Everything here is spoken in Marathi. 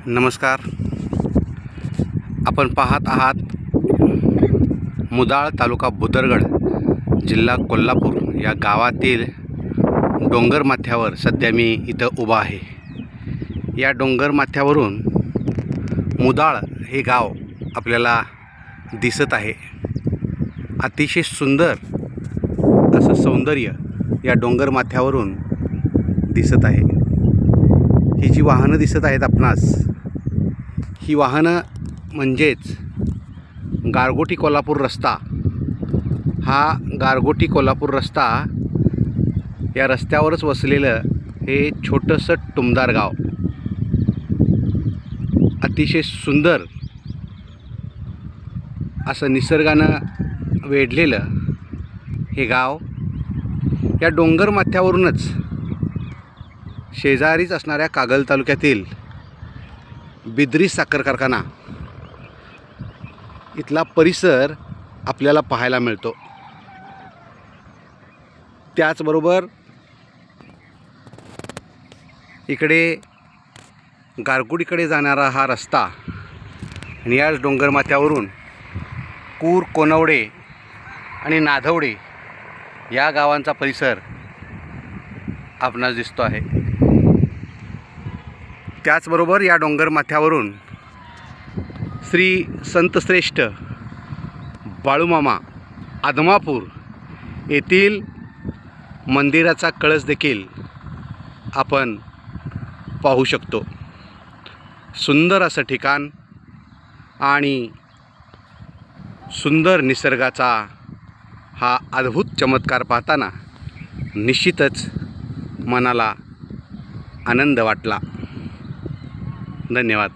नमस्कार. आपण पाहत आहात मुदाळ तालुका भुदरगड जिल्हा कोल्हापूर या गावातील डोंगर माथ्यावर सध्या मी इथं उभा आहे. या डोंगर माथ्यावरून मुदाळ हे गाव आपल्याला दिसत आहे. अतिशय सुंदर असं सौंदर्य या डोंगर माथ्यावरून दिसत आहे. ही जी वाहनं दिसत आहेत आपणास, ही वाहनं म्हणजेच गारगोटी कोल्हापूर रस्ता. हा गारगोटी कोल्हापूर रस्ता, या रस्त्यावरच वसलेलं हे छोटंसं टुमदार गाव. अतिशय सुंदर असं निसर्गानं वेढलेलं हे गाव. या डोंगर माथ्यावरूनच शेजारीच असणाऱ्या कागल तालुक्यातील बिद्री साखर कारखाना इथला परिसर आपल्याला पाहायला मिळतो. त्याचबरोबर इकडे गारगोटीकडे जाणारा हा रस्ता आणि याच डोंगर माथ्यावरून कूर, कोनवडे आणि नाधवडे या गावांचा परिसर आपणास दिसतो आहे. त्याचबरोबर या डोंगर माथ्यावरून श्री संतश्रेष्ठ बाळूमामा आदमापूर येथील मंदिराचा कळस देखील आपण पाहू शकतो. सुंदर असं ठिकाण आणि सुंदर निसर्गाचा हा अद्भुत चमत्कार पाहताना निश्चितच मनाला आनंद वाटला. धन्यवाद.